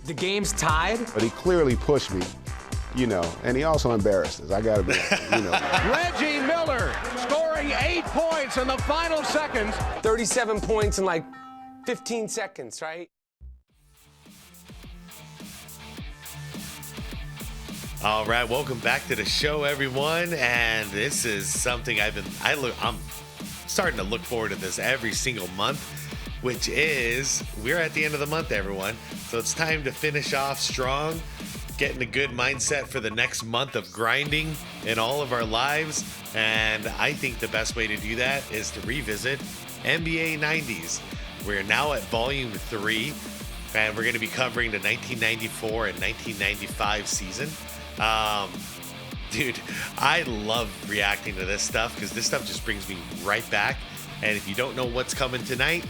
The game's tied. But he clearly pushed me, and he also embarrassed us. I got to be, Reggie Miller scoring 8 points in the final seconds. 37 points in like 15 seconds, right? All right, welcome back to the show, everyone. And this is something I'm starting to look forward to this every single month, which is we're at the end of the month, everyone. So it's time to finish off strong, getting a good mindset for the next month of grinding in all of our lives. And I think the best way to do that is to revisit NB90s. We're now at volume 3, and we're going to be covering the 1994 and 1995 season. Dude, I love reacting to this stuff because this stuff just brings me right back. And if you don't know what's coming tonight,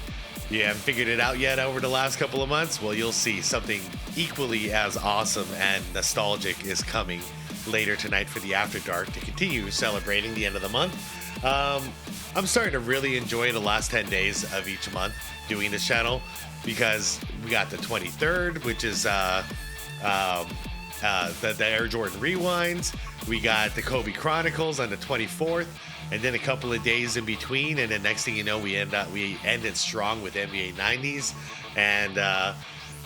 you haven't figured it out yet over the last couple of months, well, you'll see something equally as awesome and nostalgic is coming later tonight for the After Dark to continue celebrating the end of the month. I'm starting to really enjoy the last 10 days of each month doing this channel because we got the 23rd, which is the Air Jordan Rewinds. We got the Kobe Chronicles on the 24th, and then a couple of days in between, and then next thing you know, we ended strong with NBA90s. And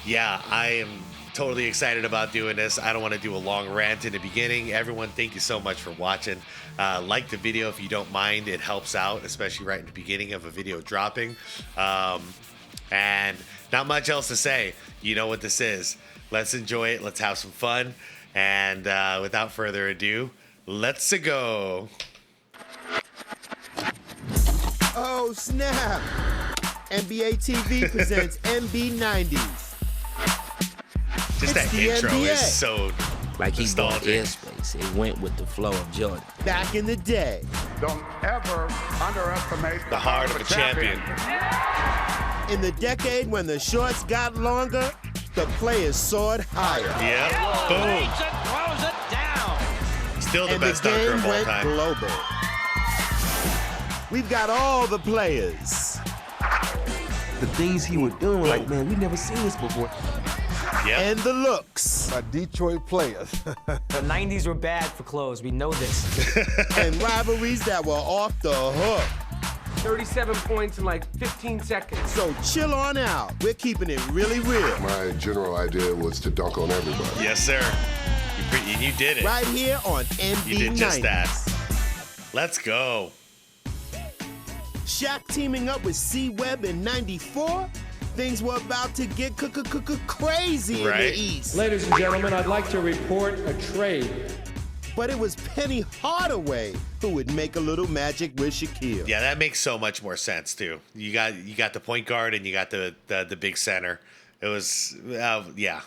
yeah, I am totally excited about doing this. I don't want to do a long rant in the beginning. Everyone, thank you so much for watching. Like the video if you don't mind. It helps out, especially right in the beginning of a video dropping. And not much else to say. You know what this is. Let's enjoy it. Let's have some fun. And without further ado, let's go. Oh, snap. NBA TV presents NB90s. Just that intro is so like he bought nostalgic. airspace. It went with the flow of Jordan. Back in the day. Don't ever underestimate The heart of a champion. In the decade when the shorts got longer, the players soared higher. Yeah. Boom. Throws it down. Still the And best the dunker game of all went time. global. We've got all the players. The things he was doing, like, man, we never seen this before. Yep. And the looks. My Detroit players. The 90s were bad for clothes. We know this. And rivalries that were off the hook. 37 points in like 15 seconds. So chill on out. We're keeping it really real. My general idea was to dunk on everybody. Yes, sir. You did it. Right here on NB90s. You did just that. Let's go. Shaq teaming up with C-Webb in 94. Things were about to get crazy in Right. the East. Ladies and gentlemen, I'd like to report a trade. But it was Penny Hardaway who would make a little magic with Shaquille. Yeah, that makes so much more sense too. You got the point guard and you got the big center. It was yeah.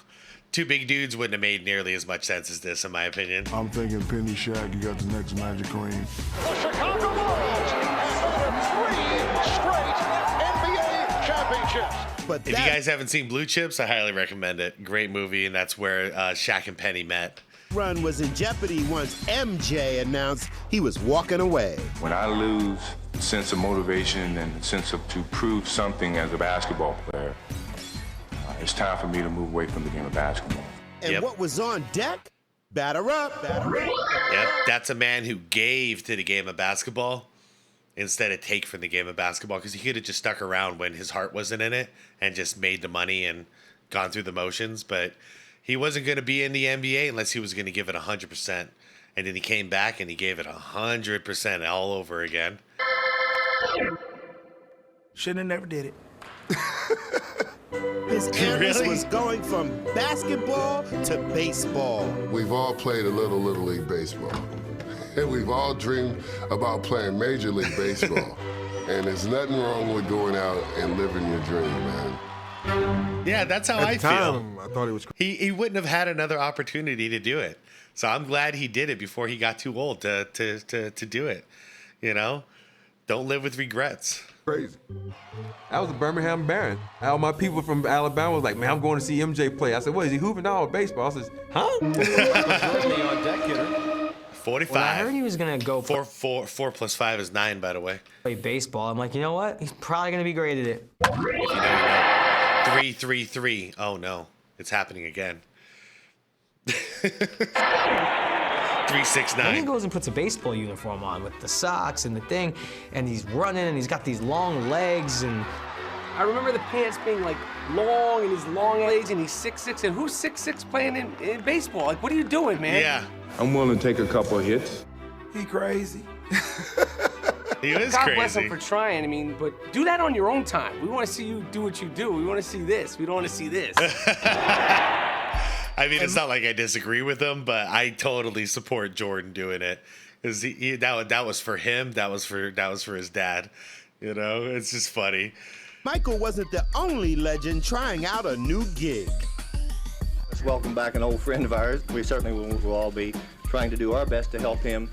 Two big dudes wouldn't have made nearly as much sense as this, in my opinion. I'm thinking Penny Shaq, you got the next Magic Queen. The Chicago Bulls have 3 straight NBA championships. But If you guys haven't seen Blue Chips, I highly recommend it. Great movie, and that's where Shaq and Penny met. run was in jeopardy once MJ announced he was walking away. When I lose sense of motivation and sense of to prove something as a basketball player, it's time for me to move away from the game of basketball. And what was on deck? Batter up, batter up. Yep, that's a man who gave to the game of basketball instead of take from the game of basketball, because he could have just stuck around when his heart wasn't in it and just made the money and gone through the motions. But he wasn't going to be in the NBA unless he was going to give it 100%. And then he came back and he gave it 100% all over again. Shouldn't have never did it. His analyst was going from basketball to baseball. We've all played a little League baseball. And we've all dreamed about playing Major League Baseball. And there's nothing wrong with going out and living your dream, man. Yeah, that's how I time, feel. I thought he was. He wouldn't have had another opportunity to do it. So I'm glad he did it before he got too old to do it. You know? Don't live with regrets. Crazy. I was a Birmingham Baron. All my people from Alabama was like, man, I'm going to see MJ play. I said, what, is he hooping? No, baseball. I said, huh? 45. Well, I heard he was gonna go 4 plus 5 is 9, by the way. play baseball. I'm like, you know what? He's probably gonna be great at it. If you know, you know. 3-3-3. Oh no. It's happening again. Then he 369. goes and puts a baseball uniform on with the socks and the thing, and he's running, and he's got these long legs, and I remember the pants being like long and his long legs, and he's 6'6", and who's 6'6" playing in baseball? Like, what are you doing, man? Yeah. I'm willing to take a couple of hits. He crazy. He is God bless him crazy. for trying. I mean, but do that on your own time. We want to see you do what you do. We want to see this. We don't want to see this. I mean, it's not like I disagree with him, but I totally support Jordan doing it. Because that was for him. That was for his dad. You know, it's just funny. Michael wasn't the only legend trying out a new gig. Let's welcome back an old friend of ours. We certainly will all be trying to do our best to help him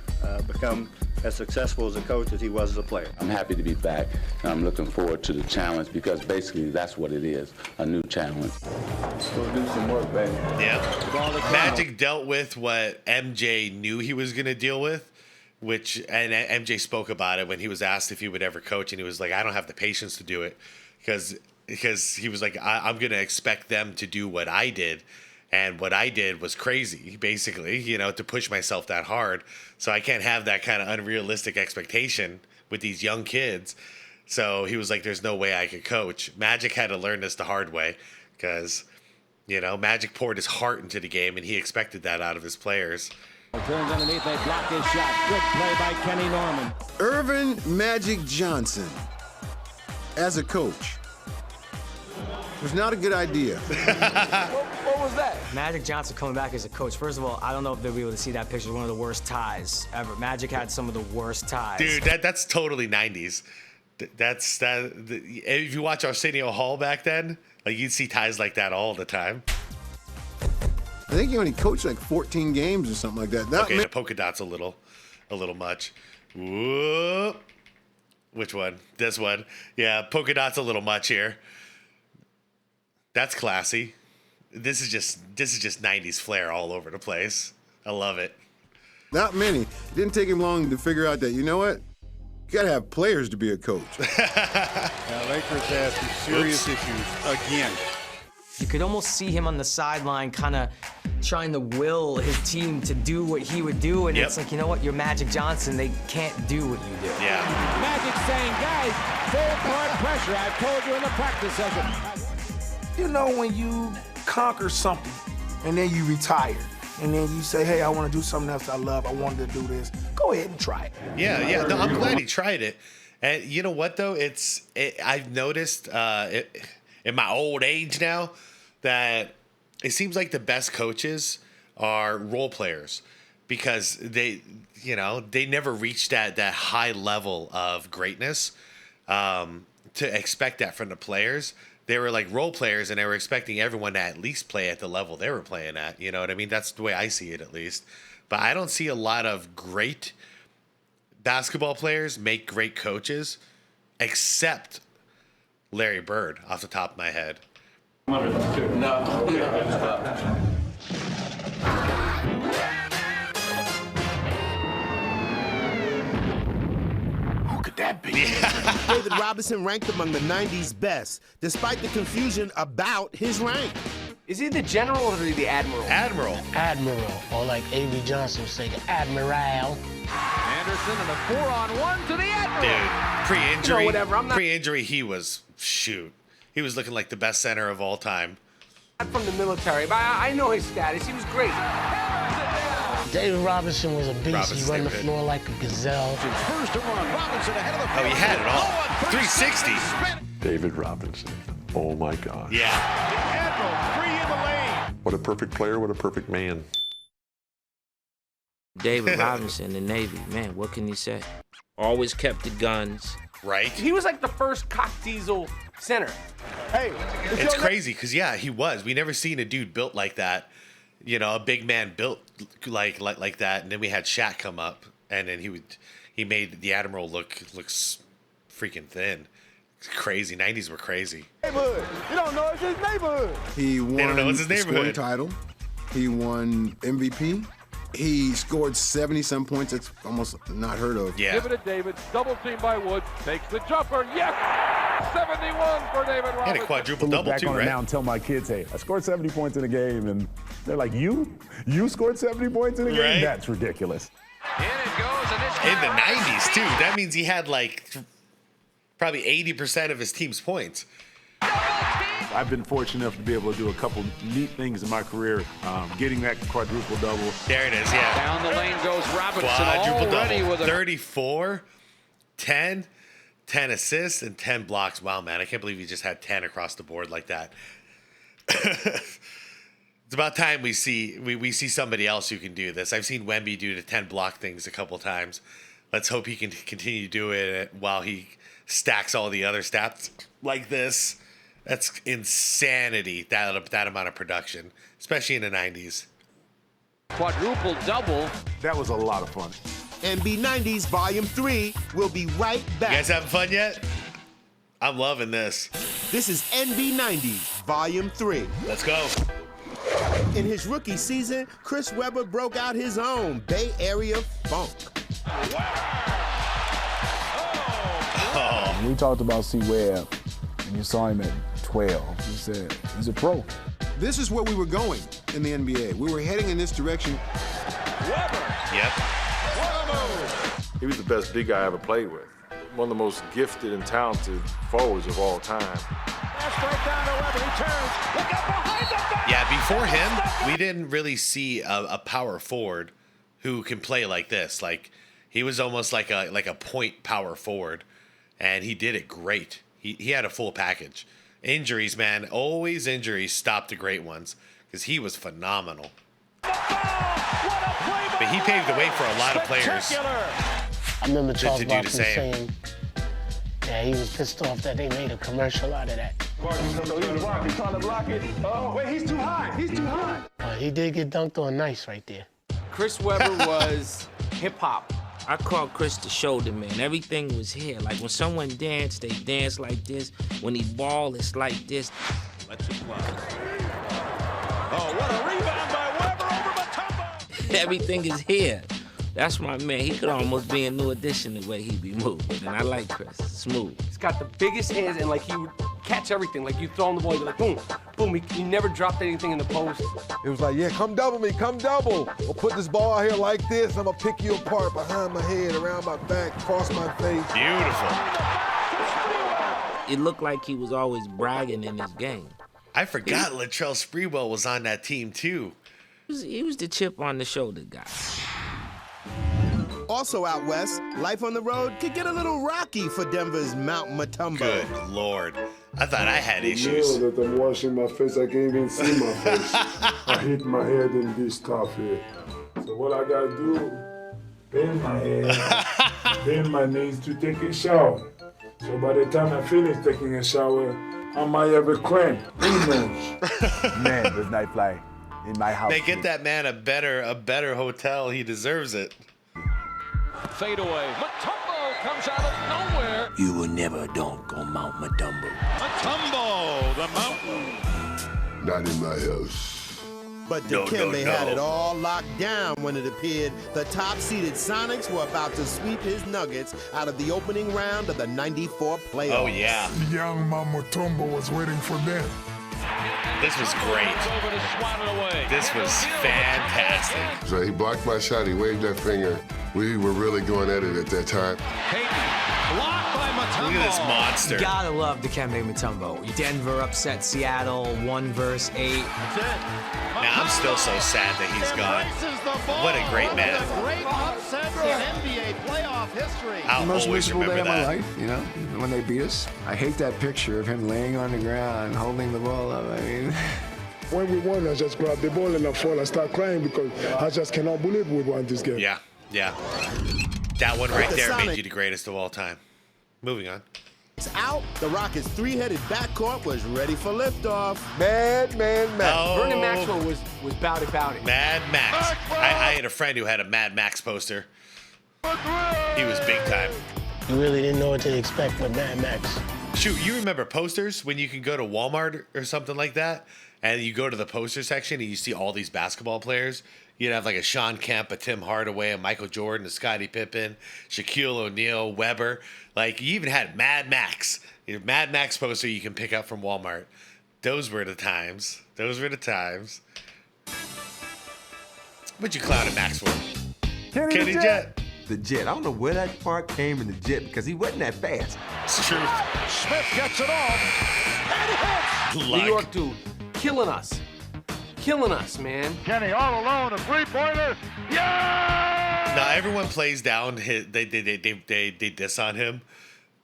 become as successful as a coach as he was as a player. I'm happy to be back, and I'm looking forward to the challenge because basically that's what it is, a new challenge. Go do some work, baby. Yeah. Magic dealt with what MJ knew he was going to deal with, and MJ spoke about it when he was asked if he would ever coach, and he was like, I don't have the patience to do it because he was like, I'm going to expect them to do what I did. And what I did was crazy, basically, you know, to push myself that hard. So I can't have that kind of unrealistic expectation with these young kids. So he was like, there's no way I could coach. Magic had to learn this the hard way because, you know, Magic poured his heart into the game, and he expected that out of his players. Turns underneath, they block his shot. Good play by Kenny Norman. Irvin Magic Johnson, as a coach, was not a good idea. What was that? Magic Johnson coming back as a coach. First of all, I don't know if they'll be able to see that picture. One of the worst ties ever. Magic had some of the worst ties. Dude, that's totally 90s. If you watch Arsenio Hall back then, like you'd see ties like that all the time. I think he only coached like 14 games or something like that. Okay, the polka dot's a little much. Whoop. Which one? This one. Yeah, polka dot's a little much here. That's classy. This is just 90s flair all over the place. I love it. Not many. It didn't take him long to figure out that, you know what? You gotta have players to be a coach. Now, Lakers have some serious issues again. You could almost see him on the sideline kind of trying to will his team to do what he would do, and it's like, you know what? You're Magic Johnson. They can't do what you do. Yeah. Magic saying, guys, full court pressure. I've told you in the practice session. You know when you conquer something and then you retire and then you say, hey, I want to do something else I love. I wanted to do this. Go ahead and try it. Yeah. No, I'm glad he tried it. And you know what, though? I've noticed in my old age now that it seems like the best coaches are role players because they never reach that high level of greatness. To expect that from the players. They were like role players, and they were expecting everyone to at least play at the level they were playing at. You know what I mean? That's the way I see it, at least. But I don't see a lot of great basketball players make great coaches, except Larry Bird, off the top of my head. That big. David Robinson ranked among the 90s best, despite the confusion about his rank. Is he the general or the admiral? Admiral. Admiral, or like A.B. Johnson would say, the Admiral. Anderson and a 4-on-1 to the Admiral. Dude, pre-injury, You know, whatever, I'm not- pre-injury, he was looking like the best center of all time. Not from the military, but I know his status. He was great. David Robinson was a beast. He run the floor like a gazelle. First to run, Robinson ahead of the Oh, he had it all. 360. David Robinson. Oh my gosh. Yeah. The Admiral, free in the lane. What a perfect player, what a perfect man. David Robinson, the Navy, man, what can you say? Always kept the guns. Right? He was like the first cock diesel center. Hey, It's crazy because, yeah, he was. We never seen a dude built like that. You know, a big man built like that. And then we had Shaq come up, and then he made the Admiral looks freaking thin. It's crazy. 90s were crazy. neighborhood. You don't know it's his neighborhood. He won don't know it's his the scoring neighborhood. title. He won MVP. He scored 70-some points. It's almost not heard of. Yeah. Give it to David. Double team by Woods. Takes the jumper. Yes! 71 for David Robinson. And a quadruple To look double back too, on it right? now and tell my kids, hey, I scored 70 points in a game, and they're like, you scored 70 points in a game? Right. That's ridiculous. In it goes, and it's In the 90s too. That means he had like probably 80% of his team's points. I've been fortunate enough to be able to do a couple neat things in my career, getting that quadruple double. There it is, yeah. down the lane goes Robinson Quadruple already double. with a 34, 10 assists, and 10 blocks. Wow, man, I can't believe he just had 10 across the board like that. It's about time we see somebody else who can do this. I've seen Wemby do the 10 block things a couple times. Let's hope he can continue to do it while he stacks all the other stats like this. That's insanity, that amount of production, especially in the 90s. quadruple double. That was a lot of fun. NB90s Volume 3 will be right back. You guys having fun yet? I'm loving this. This is NB90s Volume 3. Let's go. In his rookie season, Chris Webber broke out his own Bay Area funk. We talked about C. Webb, and you saw him at 12. He said, he's a pro. This is where we were going in the NBA. We were heading in this direction. Yep. He was the best big guy I ever played with. One of the most gifted and talented forwards of all time. Yeah, before him, we didn't really see a power forward who can play like this. Like, he was almost like a point power forward, and he did it great. He had a full package. Injuries, man, always injuries stop the great ones, because he was phenomenal. But he paved the way for a lot of players I remember Charles to do the Barkley same. saying that he was pissed off that they made a commercial out of that. Wait, he's too high. He's too high. He did get dunked on nice right there. Chris Webber was hip-hop. I called Chris the shoulder man. Everything was here. Like when someone danced, they dance like this. When he ball, it's like this. Let's apply. Oh, what a rebound by Webber over Mutombo. Everything is here. That's my man. He could almost be a new addition the way he be moving. And I like Chris. Smooth. He's got the biggest hands, and like he would catch everything. Like you throw him the ball, he'd be like boom, boom. He never dropped anything in the post. It was like, yeah, come double me, come double. I'll put this ball out here like this. I'm gonna pick you apart behind my head, around my back, across my face. Beautiful. It looked like he was always bragging in his game. I forgot Latrell Sprewell was on that team too. He was the chip on the shoulder guy. Also out west, life on the road could get a little rocky for Denver's Mount Mutombo. Good Lord. I thought I had You issues. know that I'm washing my face. I can't even see my face. I hit my head in this stuff here. So what I gotta do, bend my head, bend my knees to take a shower. So by the time I finish taking a shower, I might have a cramp. Who knows? Man, this night fly in my house. They get that man a better hotel. He deserves it. Fade away. Mutombo comes out of nowhere. You will never dunk on Mount Mutombo. Mutombo, the mountain. Not in my house. But No, Dikembe no. had it all locked down when it appeared the top-seeded Sonics were about to sweep his Nuggets out of the opening round of the '94 playoffs. Oh, yeah. Young man Mutombo was waiting for them. This was great. Over to swat it away. This was fantastic. So he blocked my shot. He waved that finger. We were really going at it at that time. Blocked by Mutombo. Look at this monster. You gotta love Dikembe Mutombo. Denver upset Seattle 1-8. Now, I'm still so sad that he's gone. What a great man. Great upset in NBA playoff history. I'll The most always miserable day remember of my that. life, you know, when they beat us. I hate that picture of him laying on the ground, holding the ball up. I mean, When we won, I just grabbed the ball and I fall. I start crying because I just cannot believe we won this game. Yeah, yeah. That one right The there made Sonic- you the greatest of all time. Moving on. Out, the Rockets' three-headed backcourt was ready for liftoff. Man. Oh, Vernon Maxwell was bout it. Mad Max. I had a friend who had a Mad Max poster. He was big time. You really didn't know what to expect with Mad Max. Shoot, you remember posters when you can go to Walmart or something like that and you go to the poster section and you see all these basketball players. You'd have like a Sean Kemp, a Tim Hardaway, a Michael Jordan, a Scottie Pippen, Shaquille O'Neal, Weber. Like, you even had Mad Max. Your Mad Max poster you can pick up from Walmart. Those were the times. Those were the times. What'd you clown at Max for? Kenny Jet. The Jet. I don't know where that part came in the Jet because he wasn't that fast. It's true. Smith gets it off and hits. New York dude, killing us. Killing us, man. Kenny all alone, a three-pointer. Yeah! Now everyone plays down. They diss on him,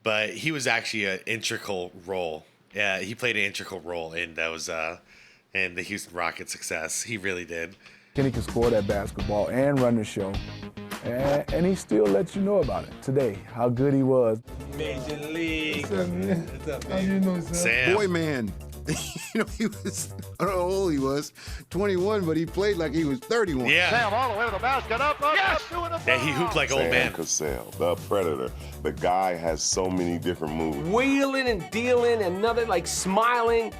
but he was actually an integral role. Yeah, he played an integral role in those in the Houston Rockets' success. He really did. Kenny can score that basketball and run the show, and he still lets you know about it today. How good he was. Major League. What's up, man? What's up, How you know, Sam? Sam. Boy, man. You know, he was, I don't know how old he was, 21, but he played like he was 31. Yeah. Sam all the way to the basket, up, yes! Doing the Yeah, he hooped like old man. Cassell, the Predator. The guy has so many different moves. Wheeling and dealing, another like smiling.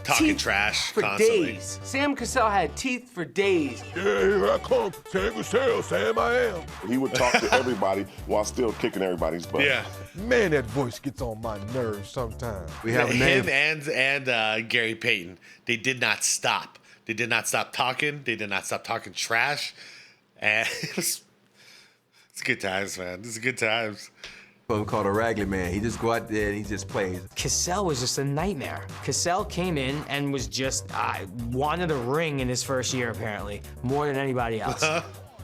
Talking Teeth trash for constantly. days. Sam Cassell had teeth for days. Yeah, here I come. Sam Cassell, Sam I am. He would talk to everybody while still kicking everybody's butt. Yeah. Man, that voice gets on my nerves sometimes. We have a name. Him and Gary Payton. They did not stop. They did not stop talking. They did not stop talking trash. And it's good times, man. It's good times. What we call a Raggedy Man. He just go out there and he just plays. Cassell was just a nightmare. Cassell came in and was just wanted a ring in his first year, apparently, more than anybody else.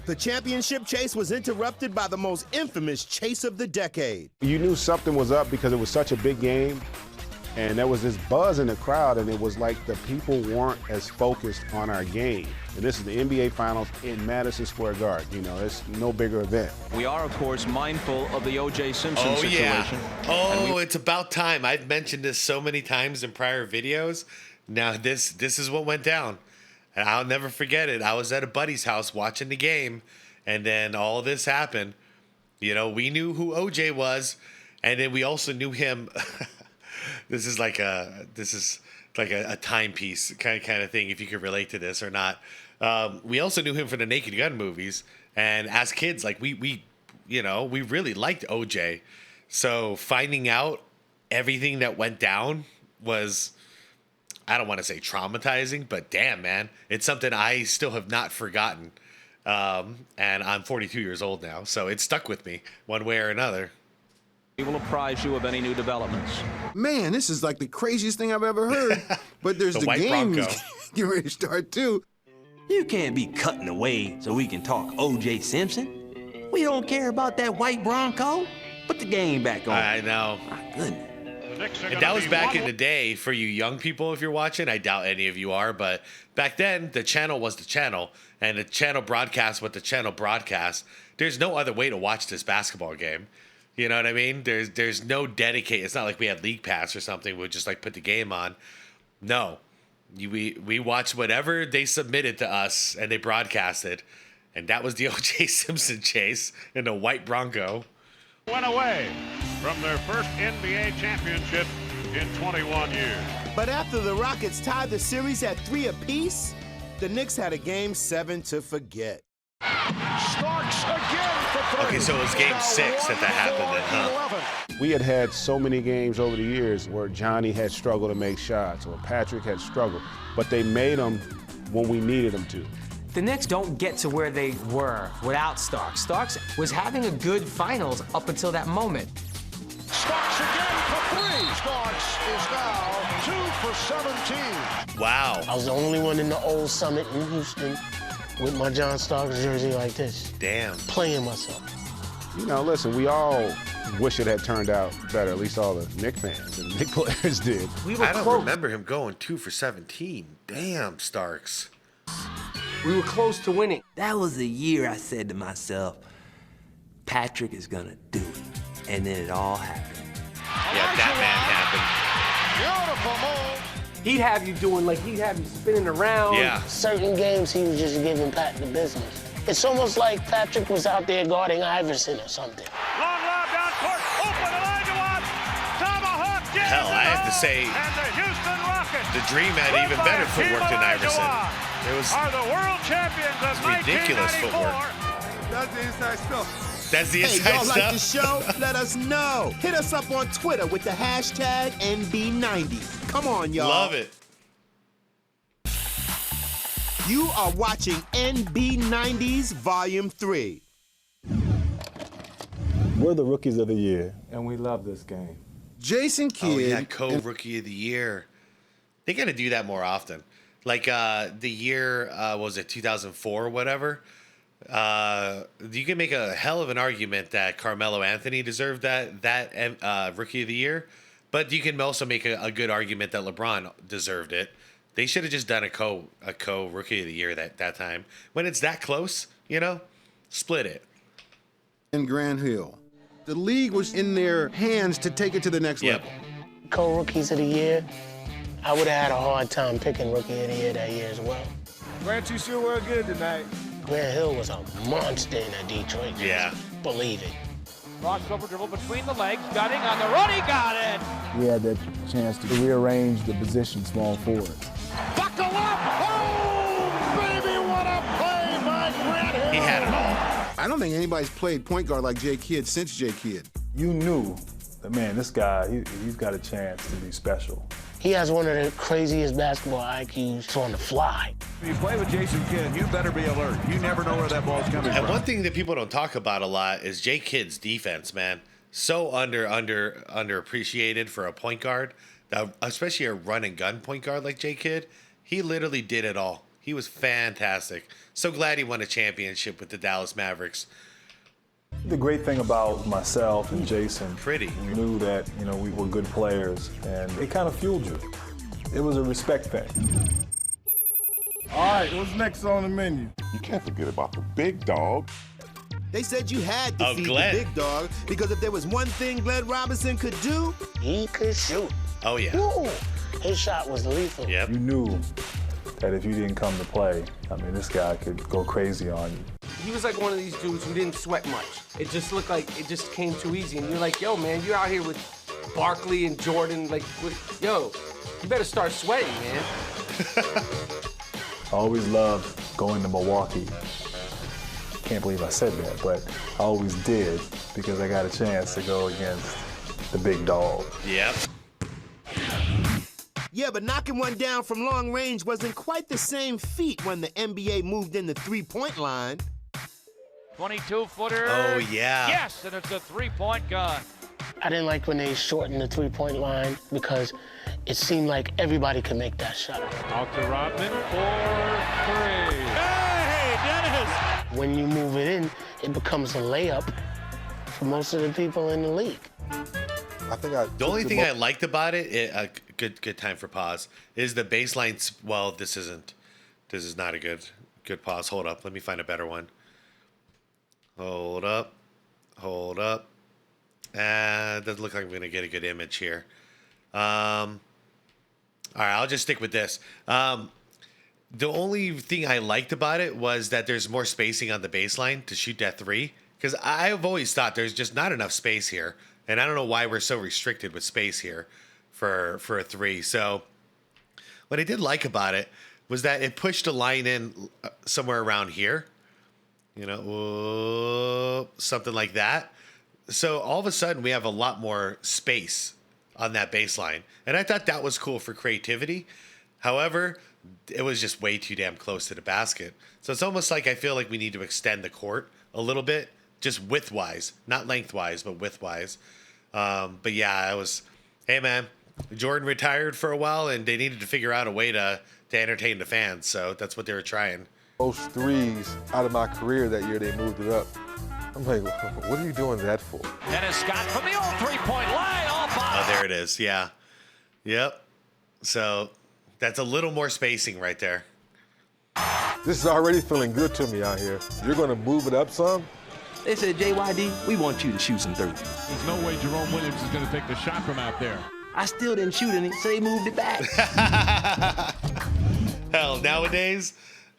The championship chase was interrupted by the most infamous chase of the decade. You knew something was up because it was such a big game, and there was this buzz in the crowd, and it was like the people weren't as focused on our game. And this is the NBA Finals in Madison Square Garden. You know, it's no bigger event. We are, of course, mindful of the OJ Simpson situation. Oh, it's about time. I've mentioned this so many times in prior videos. Now this is what went down. And I'll never forget it. I was at a buddy's house watching the game, and then all this happened. You know, we knew who OJ was, and then we also knew him. This is like a timepiece kind of thing, if you could relate to this or not. We also knew him from the Naked Gun movies, and as kids, like we really liked OJ. So finding out everything that went down was, I don't want to say traumatizing, but damn, man, it's something I still have not forgotten. And I'm 42 years old now, so it stuck with me one way or another. We will apprise you of any new developments. Man, this is like the craziest thing I've ever heard. But there's the White game Bronco. getting ready to start, too. You can't be cutting away so we can talk OJ Simpson. We don't care about that white Bronco. Put the game back on. I know. My goodness. And that was back in the day for you young people, if you're watching. I doubt any of you are, but back then, the channel was the channel, and the channel broadcast what the channel broadcast. There's no other way to watch this basketball game. You know what I mean? There's no dedicated. It's not like we had League Pass or something. We'd just like put the game on. No. We watched whatever they submitted to us, and they broadcasted. And that was the OJ Simpson chase in a white Bronco. Went away from their first NBA championship in 21 years. But after the Rockets tied the series at 3 apiece, the Knicks had a Game 7 to forget. Starks again for 3. Okay, so it was Game 6 that happened then, huh? We had so many games over the years where Johnny had struggled to make shots or Patrick had struggled, but they made them when we needed them to. The Knicks don't get to where they were without Starks. Starks was having a good finals up until that moment. Starks again for 3. Starks is now 2 for 17. Wow. I was the only one in the old Summit in Houston with my John Starks jersey like this. Damn. Playing myself. You know, listen, we all wish it had turned out better, at least all the Knick fans and Knick players did. I don't remember him going 2 for 17. Damn, Starks. We were close to winning. That was the year I said to myself, Patrick is gonna do it. And then it all happened. Yeah, that man happened. Beautiful move. He'd have you spinning around. Yeah. Certain games, he was just giving Pat the business. It's almost like Patrick was out there guarding Iverson or something. Long lob down court. Open the line to watch. Tomahawk. Hell, I have to to say And the Houston Rockets, the Dream had even better footwork than Iverson. It was are the world champions of ridiculous 1994. footwork. That's the inside stuff. That's the Hey, inside y'all like the stuff. show? Let us know. Hit us up on Twitter with the hashtag NB90s. Come on, y'all. Love it. You are watching NB90s Volume 3. We're the rookies of the year, and we love this game. Jason Kidd. Oh yeah, co-rookie of the year. They got to do that more often. Like the year was it 2004 or whatever. You can make a hell of an argument that Carmelo Anthony deserved that rookie of the year, but you can also make a good argument that LeBron deserved it. They should have just done a co rookie of the year that time. When it's that close, split it. In Grand Hill. The league was in their hands to take it to the next level. Co-rookies of the year, I would have had a hard time picking rookie of the year that year as well. Grant, you sure were good tonight. Grant Hill was a monster in that Detroit. Yeah. Believe it. Crossover dribble between the legs, gutting on the run, he got it. We had that chance to rearrange the position small forward. Buckle up! Oh, baby, what a play by Grant Hill! He had it all. I don't think anybody's played point guard like Jay Kidd since Jay Kidd. You knew that, man, this guy, he's got a chance to be special. He has one of the craziest basketball IQs on the fly. When you play with Jason Kidd, you better be alert. You never know where that ball's coming And from. one thing that people don't talk about a lot is Jay Kidd's defense, man. So underappreciated for a point guard, especially a run and gun point guard like Jay Kidd. He literally did it all. He was fantastic. So glad he won a championship with the Dallas Mavericks. The great thing about myself and Jason, we knew that, we were good players, and it kind of fueled you. It was a respect thing. All right, what's next on the menu? You can't forget about the big dog. They said you had to feed the Glenn. big dog because if there was one thing Glenn Robinson could do, he could shoot. Oh, yeah. Woo. His shot was lethal. Yep. You knew that if you didn't come to play, this guy could go crazy on you. He was like one of these dudes who didn't sweat much. It just looked like it just came too easy. And you're like, yo, man, you're out here with Barkley and Jordan. Like, yo, you better start sweating, man. I always loved going to Milwaukee. Can't believe I said that, but I always did because I got a chance to go against the big dog. Yep. yeah, but knocking one down from long range wasn't quite the same feat when the NBA moved in the three-point line. 22-footer. Oh, yeah. Yes, and it's a three-point gun. I didn't like when they shortened the three-point line because it seemed like everybody could make that shot. Out to Rodman for three. Hey, Dennis! When you move it in, it becomes a layup for most of the people in the league. The only thing I liked about it, good time for pause, is the baseline. Well, this is not a good pause. Hold up, let me find a better one. Hold up. Doesn't look like I'm gonna get a good image here. All right, I'll just stick with this. The only thing I liked about it was that there's more spacing on the baseline to shoot that three, because I've always thought there's just not enough space here. And I don't know why we're so restricted with space here for a three. So what I did like about it was that it pushed the line in somewhere around here, something like that. So all of a sudden we have a lot more space on that baseline. And I thought that was cool for creativity. However, it was just way too damn close to the basket. So it's almost like I feel like we need to extend the court a little bit, just width-wise, not lengthwise, but width-wise. But yeah, hey man, Jordan retired for a while and they needed to figure out a way to entertain the fans. So that's what they were trying. Most threes out of my career that year, they moved it up. I'm like, what are you doing that for? Dennis Scott from the old three-point line. Oh, there it is. Yeah. Yep. So that's a little more spacing right there. This is already feeling good to me out here. You're going to move it up some? They said, JYD, we want you to shoot some threes. There's no way Jerome Williams is going to take the shot from out there. I still didn't shoot any, so they moved it back. Hell, nowadays,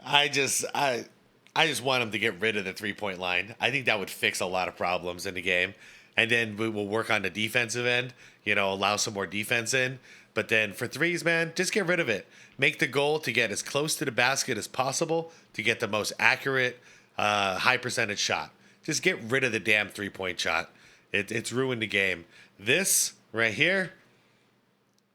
I just want them to get rid of the three-point line. I think that would fix a lot of problems in the game. And then we will work on the defensive end, allow some more defense in. But then for threes, man, just get rid of it. Make the goal to get as close to the basket as possible to get the most accurate, high percentage shot. Just get rid of the damn three-point shot. It's ruined the game. This right here,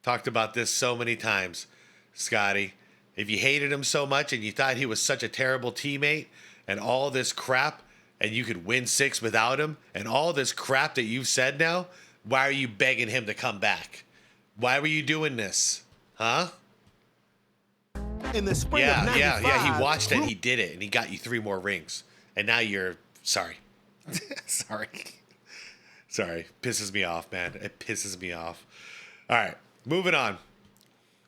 talked about this so many times, Scotty. If you hated him so much and you thought he was such a terrible teammate and all this crap, and you could win 6 without him, and all this crap that you've said now, why are you begging him to come back? Why were you doing this? Huh? In the spring of 95, yeah. He watched it, he did it, and he got you 3 more rings. And now you're sorry. Sorry. Pisses me off, man. It pisses me off. All right, moving on.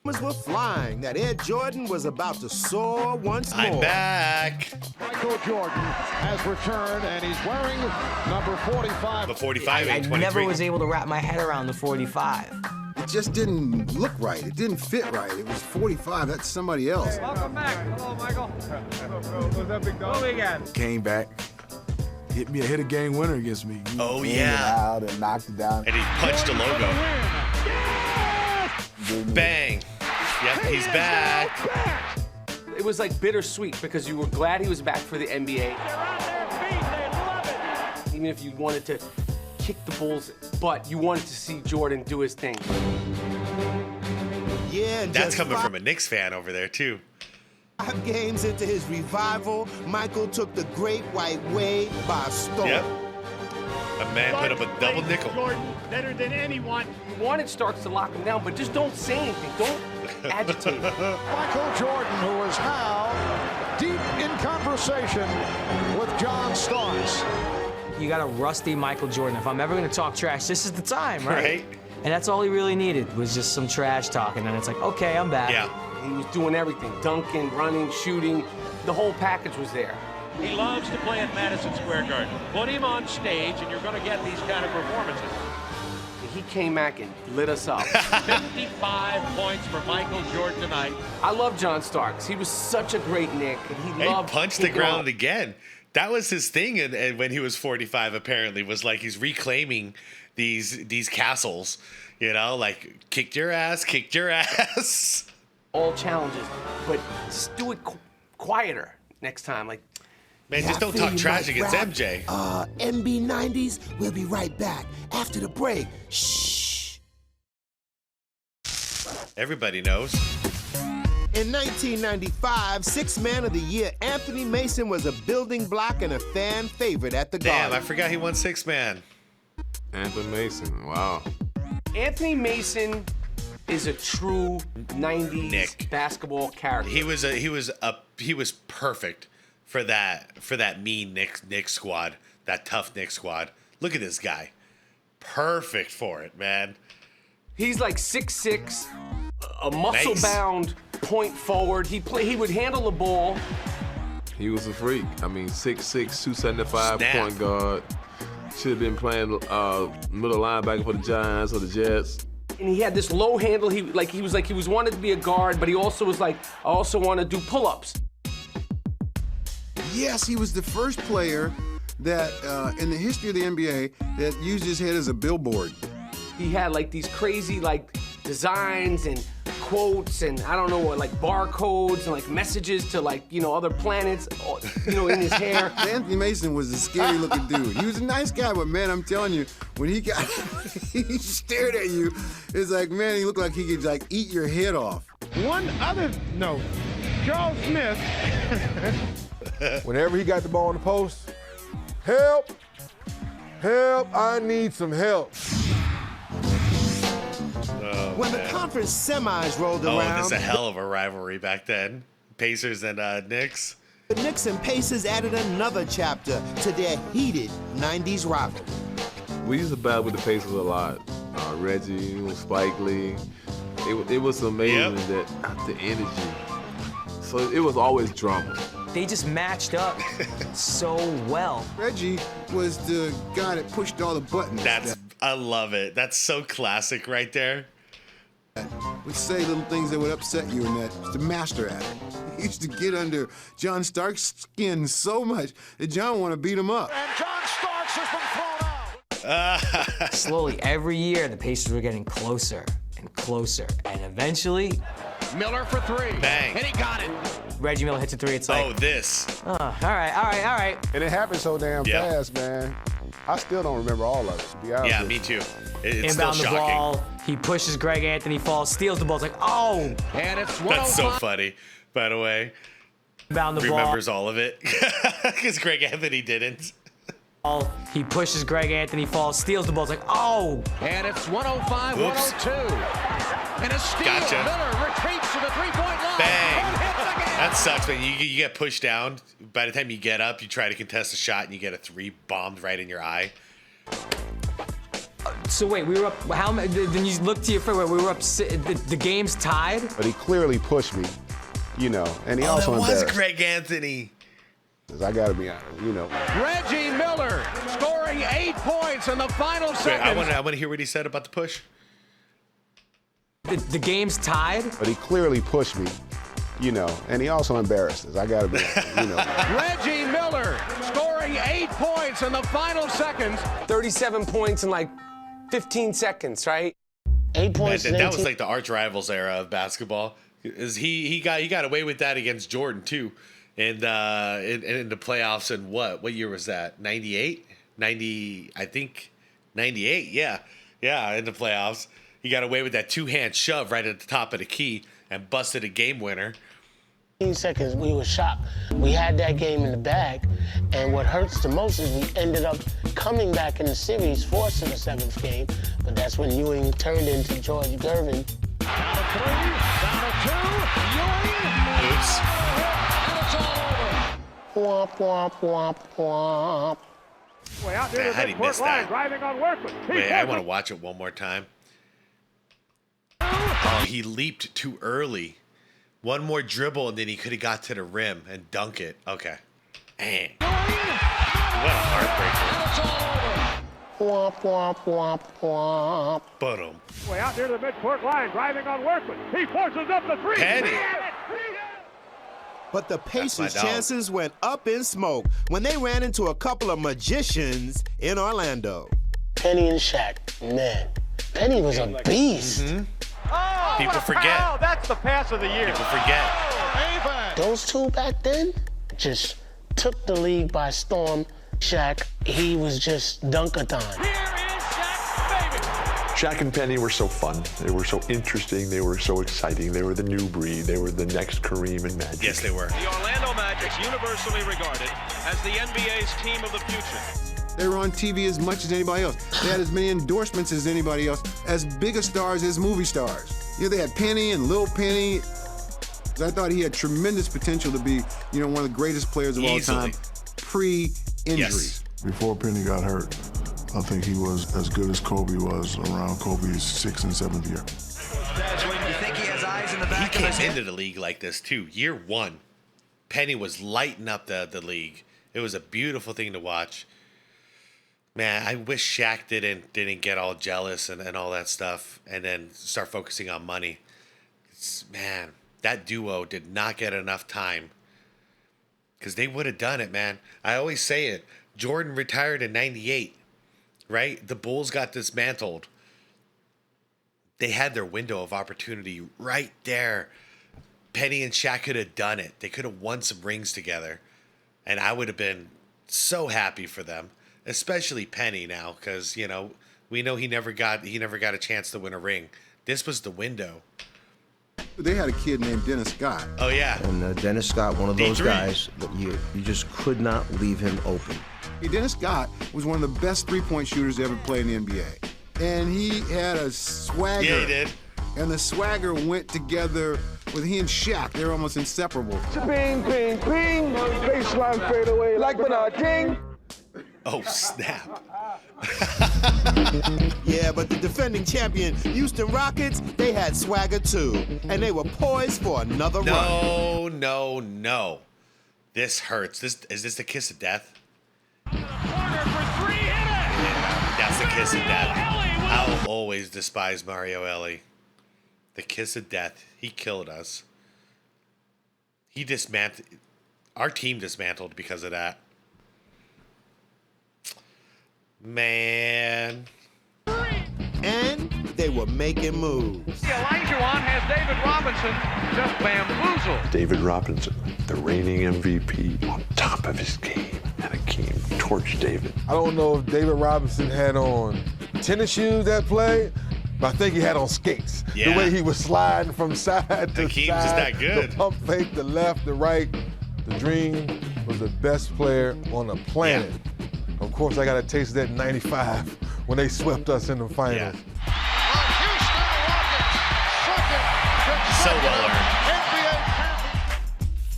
Rumors were flying that Ed Jordan was about to soar once more. I'm back. Michael Jordan has returned, and he's wearing number 45. The 45 I never was able to wrap my head around the 45. It just didn't look right. It didn't fit right. It was 45. That's somebody else. Welcome back. Hello, Michael. What's up, big dog? What we got? Came back, hit a game winner against me. Oh, He yeah. out and knocked it down. And he punched the logo. Bang. Yep, he's back. It was like bittersweet because you were glad he was back for the NBA. Even if you wanted to kick the Bulls' butt, you wanted to see Jordan do his thing. Yeah, and That's just coming from a Knicks fan over there, too. 5 games into his revival, Michael took the Great White Way by storm. Yep. A man put up a double nickel. Jordan better than anyone. You wanted Starks to lock him down, but just don't say anything. Don't agitate. Michael Jordan, who is now deep in conversation with John Starks. You got a rusty Michael Jordan. If I'm ever going to talk trash, this is the time, right? Right. And that's all he really needed was just some trash talking. And it's like, okay, I'm back. Yeah. He was doing everything. Dunking, running, shooting. The whole package was there. He loves to play at Madison Square Garden. Put him on stage, and you're going to get these kind of performances. He came back and lit us up. 55 points for Michael Jordan tonight. I love John Starks. He was such a great Knick, and he loved punched the kicking ground off. again. That was his thing, and when he was 45, apparently, was like he's reclaiming these castles. You know, like kicked your ass. All challenges, but just do it quieter next time. Like, man, Yeah, just I don't feel talk you trash might against rap. MJ. NB90s, we'll be right back after the break. Shh. Everybody knows. In 1995, 6th Man of the Year, Anthony Mason was a building block and a fan favorite at the Damn, Garden. I forgot he won 6th Man. Anthony Mason, wow. Anthony Mason is a true 90s basketball character. He was perfect for that mean Knicks squad, that tough Knicks squad. Look at this guy. Perfect for it, man. He's like 6'6", a muscle-bound point forward. He would handle the ball. He was a freak. I mean, 6'6", 275 Snap. point guard. Should have been playing middle linebacker for the Giants or the Jets. And he had this low handle. He was wanted to be a guard, but he also was like, I also want to do pull-ups. Yes, he was the first player that, in the history of the NBA, that used his head as a billboard. He had like these crazy like designs and quotes and I don't know what, like barcodes and like messages to like, you know, other planets, you know, in his hair. Anthony Mason was a scary looking dude. He was a nice guy, but man, I'm telling you, when he stared at you, it's like, man, he looked like he could like eat your head off. One other note, Charles Smith. Whenever he got the ball in the post, help, I need some help. When the conference semis rolled around, This is a hell of a rivalry back then. Pacers and Knicks. the Knicks and Pacers added another chapter to their heated 90s rivalry. We used to battle with the Pacers a lot. Reggie, Spike Lee. It was amazing that the energy. So it was always drama. They just matched up so well. Reggie was the guy that pushed all the buttons. I love it. That's so classic right there. Would say little things that would upset you, and that was the master at it. He used to get under John Starks' skin so much that John wanted to beat him up. And John Starks has been thrown out. Slowly, every year, the Pacers were getting closer and closer. And eventually, Miller for three. Bang. And he got it. Reggie Miller hits a three. It's like, Oh, this. all right. And it happened so damn Yeah. fast, man. I still don't remember all of it, to be honest Yeah, with me you. too. It's still Inbound the shocking. ball. He pushes Greg Anthony, falls, steals the ball. It's like, oh. And it's That's so 105. funny, by the way. Inbound the Remembers all of it. Because Greg Anthony didn't. ball. He pushes Greg Anthony, falls, steals the ball. It's like, oh. And it's 105, Oops. 102. And a steal. Gotcha. Miller retreats to the three-point line. Bang. And hits again. That sucks, man. You get pushed down. By the time you get up, you try to contest a shot, and you get a three bombed right in your eye. So wait, we were up. How many? Then you look to your friend. We were up. The game's tied. But he clearly pushed me, you know, and he Oh, also that was embarrassed. Greg Anthony. 'Cause I gotta be honest, you know. Reggie Miller scoring 8 points in the final Wait, seconds. I want to hear what he said about the push. The game's tied. But he clearly pushed me, you know, and he also embarrassed us. I gotta be honest, you know. Reggie Miller scoring 8 points in the final seconds. 37 points in like 15 seconds, right? 8 points. That was like the arch rivals era of basketball. He got away with that against Jordan too, and in the playoffs. And what year was that? 98, 90, I think 98. Yeah, in the playoffs, he got away with that 2-hand shove right at the top of the key and busted a game winner. 15 seconds, we were shocked. We had that game in the bag, and what hurts the most is we ended up coming back in the series, forcing the 7th game, but that's when Ewing turned into George Gervin. Down to 3, down to 2, Ewing. Oops. And it's all over. Womp, womp, womp, womp. Way out near Man, the how did he midcourt miss line, that? driving on Workman. Wait, I want to watch it one more time. Oh, he leaped too early. One more dribble, and then he could have got to the rim and dunk it. Okay. Dang. What a heartbreaker. Womp, womp, womp, womp. Boom. Way out near the midcourt line, driving on Workman. He forces up the three. Penny. But the Pacers' dog. chances went up in smoke when they ran into a couple of magicians in Orlando. Penny and Shaq, man. Penny was a beast. Oh, People what a forget. foul. That's the pass of the year. People forget. Those two back then just took the league by storm. Shaq, he was just dunkathon. Shaq and Penny were so fun. They were so interesting. They were so exciting. They were the new breed. They were the next Kareem and Magic. Yes, they were. The Orlando Magic's universally regarded as the NBA's team of the future. They were on TV as much as anybody else. They had as many endorsements as anybody else, as big a stars as movie stars. You know, they had Penny and Lil Penny. I thought he had tremendous potential to be, you know, one of the greatest players of all time, pre-injury. Yes. Before Penny got hurt, I think he was as good as Kobe was around Kobe's 6th and 7th year. You think he has eyes in the He back of came his head? into the league like this too. Year one, Penny was lighting up the league. It was a beautiful thing to watch. Man, I wish Shaq didn't get all jealous and all that stuff and then start focusing on money. Man, that duo did not get enough time because they would have done it, man. I always say it. Jordan retired in 98, right? The Bulls got dismantled. They had their window of opportunity right there. Penny and Shaq could have done it. They could have won some rings together. And I would have been so happy for them, especially Penny now, because, you know, we know he never got a chance to win a ring. This was the window. They had a kid named Dennis Scott. Oh, yeah. And Dennis Scott, one of those D3. guys that you just could not leave him open. Dennis Scott was one of the best three-point shooters to ever play in the NBA. And he had a swagger. Yeah, he did. And the swagger went together with he and Shaq. They were almost inseparable. Ping, ping, ping. Baseline fade away like Bernard King. Oh, snap. Yeah, but the defending champion Houston Rockets, they had swagger too. And they were poised for another run. No. This hurts. Is this the kiss of death? Corner for three, hit it! Yeah, that's the kiss of death. I'll always despise Mario Ellie. The kiss of death. He killed us. He dismantled. Our team dismantled because of that. Man. And they were making moves. Olajuwon has David Robinson just bamboozled. David Robinson, the reigning MVP, on top of his game, and Hakeem torched David. I don't know if David Robinson had on tennis shoes that play, but I think he had on skates. Yeah. The way he was sliding from side to Hakeem's side. just that good. The pump fake, the left, the right. The Dream was the best player on the planet. Yeah. Of course, I got a taste of that in '95 when they swept us in the finals. So well earned.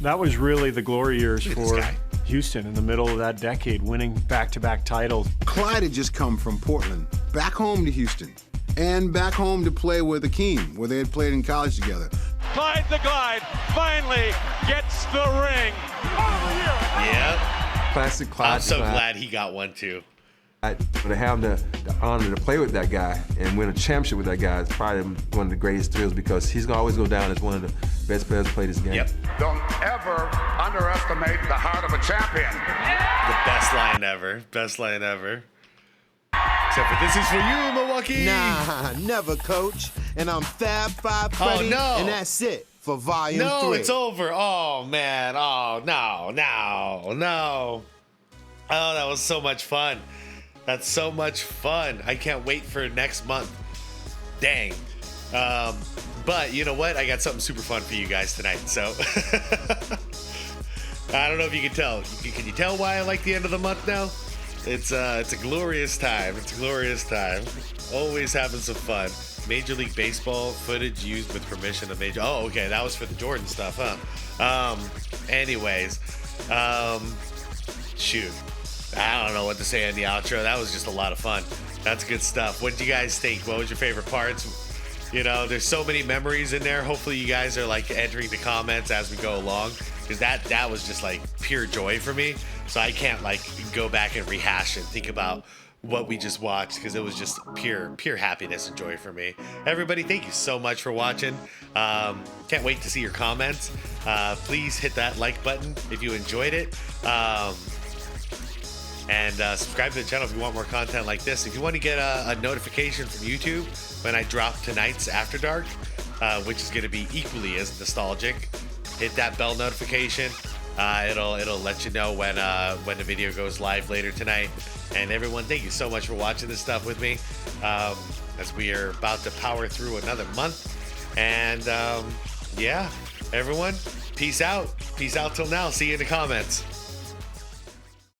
That was really the glory years for Houston in the middle of that decade, winning back-to-back titles. Clyde had just come from Portland, back home to Houston, and back home to play with Akeem, where they had played in college together. Clyde the Glide finally gets the ring. Yeah. Classic Clyde. I'm so glad he got one too. To have the honor to play with that guy and win a championship with that guy is probably one of the greatest thrills because he's gonna always go down as one of the best players to play this game. Yep. Don't ever underestimate the heart of a champion. The best line ever. Best line ever. Except for this is for you, Milwaukee. Nah, never, Coach. And I'm Fab Five Freddy, and that's it for Volume 3. No, it's over. Oh, man. Oh, no. Oh, that was so much fun. That's so much fun. I can't wait for next month. Dang. But you know what? I got something super fun for you guys tonight. So I don't know if you can tell. Can you tell why I like the end of the month now? It's a glorious time. It's a glorious time. Always having some fun. Major League Baseball footage used with permission of Major. Oh, okay. That was for the Jordan stuff, huh? Anyways, shoot. I don't know what to say on the outro. That was just a lot of fun. That's good stuff. What did you guys think? What was your favorite parts? You know, there's so many memories in there. Hopefully you guys are like entering the comments as we go along, because that was just like pure joy for me. So I can't like go back and rehash and think about what we just watched, because it was just pure happiness and joy for me. Everybody, thank you so much for watching. Can't wait to see your comments. Please hit that like button if you enjoyed it. And subscribe to the channel if you want more content like this. If you want to get a notification from YouTube when I drop tonight's After Dark, which is going to be equally as nostalgic, hit that bell notification. It'll let you know when the video goes live later tonight. And everyone, thank you so much for watching this stuff with me, as we are about to power through another month. And yeah, everyone, peace out. Peace out till now. See you in the comments.